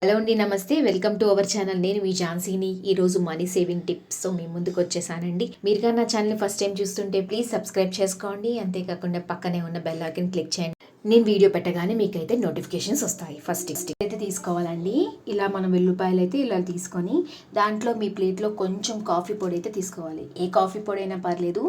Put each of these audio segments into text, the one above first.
Hello అండి, నమస్తే. Welcome to our channel. నేను మీ ఝాన్సీని. ఈరోజు మనీ సేవింగ్ టిప్స్తో మీ ముందుకు వచ్చేసానండి. మీరు కానీ నా ఛానల్ని ఫస్ట్ టైం చూస్తుంటే ప్లీజ్ సబ్స్క్రైబ్ చేసుకోండి. అంతేకాకుండా పక్కనే ఉన్న బెల్ ఐకాన్ క్లిక్ చేయండి. నేను వీడియో పెట్టగానే మీకైతే నోటిఫికేషన్స్ వస్తాయి. ఫస్ట్ అయితే తీసుకోవాలండి. ఇలా మనం వెల్లుల్లిపాయలు అయితే ఇలా తీసుకొని దాంట్లో మీ ప్లేట్లో కొంచెం కాఫీ పొడి అయితే తీసుకోవాలి. ఏ కాఫీ పొడి అయినా పర్లేదు,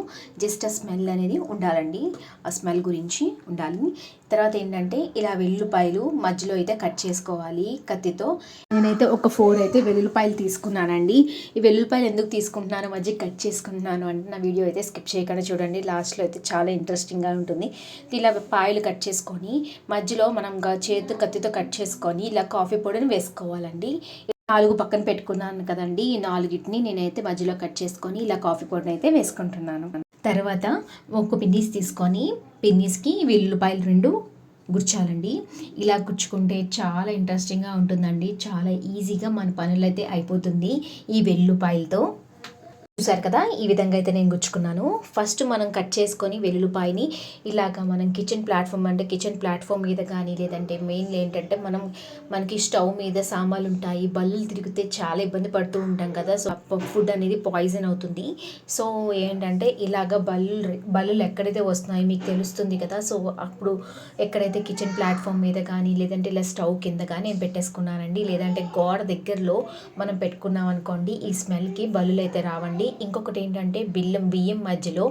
జస్ట్ ఆ స్మెల్ అనేది ఉండాలండి. ఆ స్మెల్ గురించి ఉండాలి. తర్వాత ఏంటంటే ఇలా వెల్లుల్లిపాయలు మధ్యలో అయితే కట్ చేసుకోవాలి కత్తితో. నేనైతే ఒక 4 అయితే వెల్లుల్లిపాయలు తీసుకున్నానండి. ఈ వెల్లుల్లిపాయలు ఎందుకు తీసుకుంటున్నాను, మధ్య కట్ చేసుకుంటున్నాను అంటే నా వీడియో అయితే స్కిప్ చేయకుండా చూడండి. లాస్ట్లో అయితే చాలా ఇంట్రెస్టింగ్గా ఉంటుంది. ఇలా పాయలు కట్ చేసుకొని మధ్యలో మనం చేతి కత్తితో కట్ చేసుకొని ఇలా కాఫీ పొడిని వేసుకోవాలండి. 4 పక్కన పెట్టుకున్నాను కదండి. ఈ 4టిని నేనైతే మధ్యలో కట్ చేసుకొని ఇలా కాఫీ పొడిని అయితే వేసుకుంటున్నాను. తర్వాత ఒక పిన్నీస్ తీసుకొని పిన్నీస్కి వెల్లుల్లిపాయలు 2 గుర్చాలండి. ఇలా గుచ్చుకుంటే చాలా ఇంట్రెస్టింగ్గా ఉంటుందండి. చాలా ఈజీగా మన పనులు అయితే అయిపోతుంది ఈ వెల్లుల్లిపాయలతో. చూసారు కదా, ఈ విధంగా అయితే నేను గుచ్చుకున్నాను. ఫస్ట్ మనం కట్ చేసుకొని వెల్లుల్లిపాయని ఇలాగ మనం కిచెన్ ప్లాట్ఫామ్ మీద కానీ, లేదంటే మెయిన్లీ ఏంటంటే మనకి స్టవ్ మీద సామాన్లు ఉంటాయి, బల్లులు తిరిగితే చాలా ఇబ్బంది పడుతూ ఉంటాం కదా. సో ఫుడ్ అనేది పాయిజన్ అవుతుంది. సో ఏంటంటే ఇలాగ బల్లులు ఎక్కడైతే వస్తున్నాయో మీకు తెలుస్తుంది కదా. సో అప్పుడు ఎక్కడైతే కిచెన్ ప్లాట్ఫామ్ మీద కానీ, లేదంటే ఇలా స్టవ్ కింద కానీ నేను పెట్టేసుకున్నానండి. లేదంటే గోడ దగ్గరలో మనం పెట్టుకున్నాం అనుకోండి, ఈ స్మెల్కి బల్లులు అయితే రావండి. ఇంకొకటి ఏంటంటే బియ్యం మధ్యలో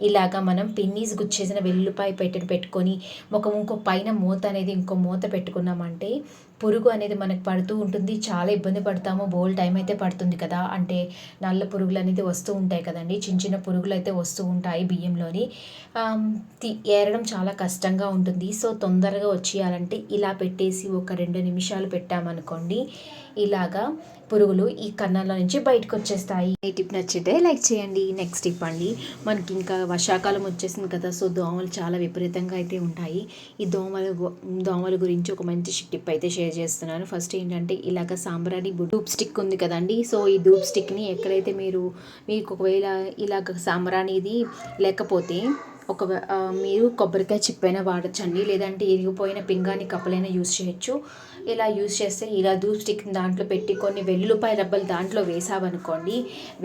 ఇలాగా మనం పిన్నీస్ గుచ్చేసిన వెల్లుల్లిపాయ పెట్టుకొని ఇంకో పైన మూత అనేది ఇంకో మూత పెట్టుకున్నామంటే పురుగు అనేది మనకు పడుతూ ఉంటుంది. చాలా ఇబ్బంది పడతాము. బోల్ టైం అయితే పడుతుంది కదా. అంటే నల్ల పురుగులు అనేది వస్తూ ఉంటాయి కదండి. చిన్న పురుగులు అయితే వస్తూ ఉంటాయి బియ్యంలోని. ఏరడం చాలా కష్టంగా ఉంటుంది. సో తొందరగా వచ్చేయాలంటే ఇలా పెట్టేసి ఒక 2 నిమిషాలు పెట్టామనుకోండి, ఇలాగా పురుగులు ఈ కన్నాల నుంచి బయటకు వచ్చేస్తాయి. ఈ టిప్ నచ్చితే లైక్ చేయండి. నెక్స్ట్ టిప్ అండి, మనకి ఇంకా వర్షాకాలం వచ్చేసింది కదా. సో దోమలు చాలా విపరీతంగా అయితే ఉంటాయి. ఈ దోమల గురించి ఒక మంచి టిప్ అయితే షేర్ చేస్తున్నాను. ఫస్ట్ ఏంటంటే ఇలాగ సాంబ్రాణి ధూప్ స్టిక్ ఉంది కదండి. సో ఈ ధూప్ స్టిక్ని ఎక్కడైతే మీకు ఒకవేళ ఇలాగ సాంబ్రాణిది లేకపోతే మీరు కొబ్బరికాయ చిప్పైనా వాడచ్చండి. లేదంటే ఇరిగిపోయిన పింగాణి కప్పలైనా యూస్ చేయొచ్చు. ఇలా యూస్ చేస్తే ఇలా ధూప్ స్టిక్ దాంట్లో పెట్టి కొన్ని వెల్లుల్లిపాయ రబ్బలు దాంట్లో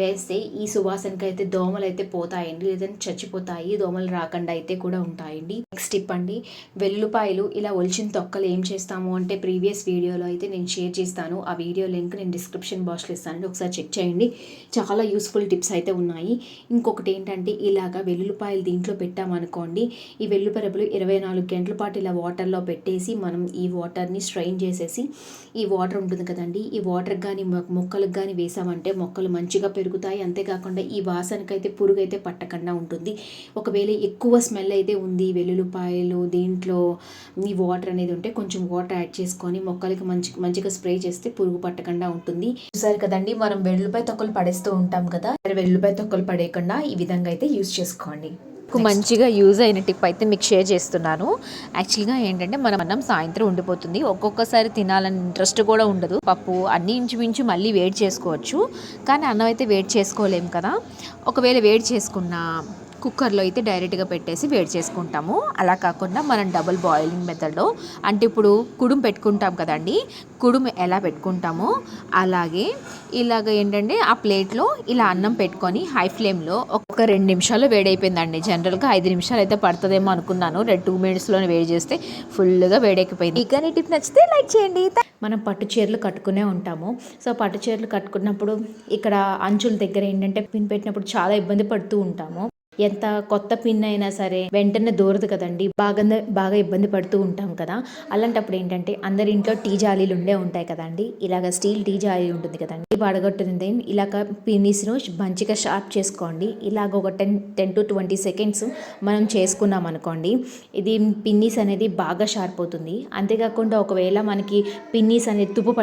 వేస్తే ఈ సువాసనకి అయితే దోమలు అయితే పోతాయండి. లేదంటే చచ్చిపోతాయి. దోమలు రాకుండా అయితే కూడా ఉంటాయండి. నెక్స్ట్ టిప్ అండి, వెల్లుల్లిపాయలు ఇలా ఒలిచిన తొక్కలు ఏం చేస్తాము అంటే ప్రీవియస్ వీడియోలో అయితే నేను షేర్ చేస్తాను. ఆ వీడియో లింక్ నేను డిస్క్రిప్షన్ బాక్స్లో ఇస్తానండి, ఒకసారి చెక్ చేయండి. చాలా యూస్ఫుల్ టిప్స్ అయితే ఉన్నాయి. ఇంకొకటి ఏంటంటే ఇలాగ వెల్లుల్లిపాయలు దీంట్లో పెట్టామనుకోండి, ఈ వెల్లుల్లిపాయ రబ్బలు 24 గంటల పాటు ఇలా వాటర్లో పెట్టేసి మనం ఈ వాటర్ని స్ట్రెయిన్ చేసేసి ఈ వాటర్ ఉంటుంది కదండి, ఈ వాటర్ కానీ మొక్కలకు కానీ వేసామంటే మొక్కలు మంచిగా పెరుగుతాయి. అంతేకాకుండా ఈ వాసనకైతే పురుగు అయితే పట్టకుండా ఉంటుంది. ఒకవేళ ఎక్కువ స్మెల్ అయితే ఉంది వెల్లుల్లిపాయలు దీంట్లో ఈ వాటర్ అనేది ఉంటే కొంచెం వాటర్ యాడ్ చేసుకొని మొక్కలకి మంచిగా స్ప్రే చేస్తే పురుగు పట్టకుండా ఉంటుంది. చూసారు కదండి, మనం వెల్లుల్లిపాయ తొక్కలు పడేస్తూ ఉంటాం కదా. వెల్లుల్లిపాయ తొక్కలు పడేయకుండా ఈ విధంగా అయితే యూస్ చేసుకోండి. మంచిగా యూజ్ అయిన టిప్ అయితే మీకు షేర్ చేస్తున్నాను. యాక్చువల్గా ఏంటంటే మనం అన్నం సాయంత్రం ఉండిపోతుంది. ఒక్కొక్కసారి తినాలని ఇంట్రెస్ట్ కూడా ఉండదు. పప్పు అన్నీ ఇంచుమించు మళ్ళీ వేడి చేసుకోవచ్చు, కానీ అన్నం అయితే వేడి చేసుకోలేము కదా. ఒకవేళ వేడి చేసుకున్న కుక్కర్లో అయితే డైరెక్ట్గా పెట్టేసి వేడి చేసుకుంటాము. అలా కాకుండా మనం డబుల్ బాయిలింగ్ మెథడ్లో, అంటే ఇప్పుడు కుడుం పెట్టుకుంటాం కదండి, కుడుం ఎలా పెట్టుకుంటామో అలాగే ఇలాగ ఏంటంటే ఆ ప్లేట్లో ఇలా అన్నం పెట్టుకొని హై ఫ్లేమ్లో ఒక 2 నిమిషాలు వేడైపోయిందండి. జనరల్గా 5 నిమిషాలు అయితే పడుతుందేమో అనుకున్నాను. 2 మినిట్స్లోనే వేడి చేస్తే ఫుల్గా వేడెక్కిపోయింది. ఇక నీ టిప్ నచ్చితే లైక్ చేయండి. మనం పట్టు చీరలు కట్టుకునే ఉంటాము. సో పట్టు చీరలు కట్టుకున్నప్పుడు ఇక్కడ అంచుల దగ్గర ఏంటంటే పిన్ పెట్టినప్పుడు చాలా ఇబ్బంది పడుతూ ఉంటాము. ఎంత కొత్త పిన్ అయినా సరే వెంటనే దూరదు కదండి. బాగా ఇబ్బంది పడుతూ ఉంటాం కదా. అలాంటప్పుడు ఏంటంటే అందరి ఇంట్లో టీ జాలీలు ఉంటాయి కదండి. ఇలాగ స్టీల్ టీ జాలీ ఉంటుంది కదండి. వడగొట్టింది ఇలాగ పిన్నిస్ను మంచిగా షార్ప్ చేసుకోండి. ఇలాగ ఒక 10 to 20 సెకండ్స్ మనం చేసుకున్నాం అనుకోండి, ఇది పిన్నీస్ అనేది బాగా షార్ప్ అవుతుంది. అంతేకాకుండా ఒకవేళ మనకి పిన్నీస్ అనేది తుప్పు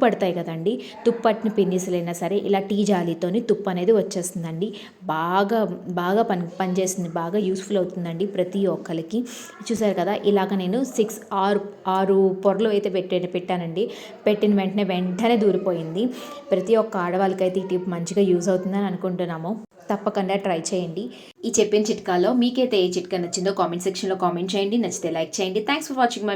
పడతాయి కదండి, తుప్పు పట్టిన పిన్నీసులైనా సరే ఇలా టీ జాలీతోని తుప్పు అనేది వచ్చేస్తుందండి. బాగా పనిచేస్తుంది, బాగా యూస్ఫుల్ అవుతుందండి ప్రతి ఒక్కరికి. చూసారు కదా, ఇలాగ నేను 6 పొరలు అయితే పెట్టానండి. పెట్టిన వెంటనే దూరిపోయింది. ప్రతి ఒక్క ఆడవాళ్ళకైతే ఈ టిప్ మంచిగా యూజ్ అవుతుందని అనుకుంటున్నాము. తప్పకుండా ట్రై చేయండి. ఈ చెప్పిన చిట్కాలో మీకైతే ఏ చిట్కా నచ్చిందో కామెంట్ సెక్షన్లో కామెంట్ చేయండి. నచ్చితే లైక్ చేయండి. Thanks for watching my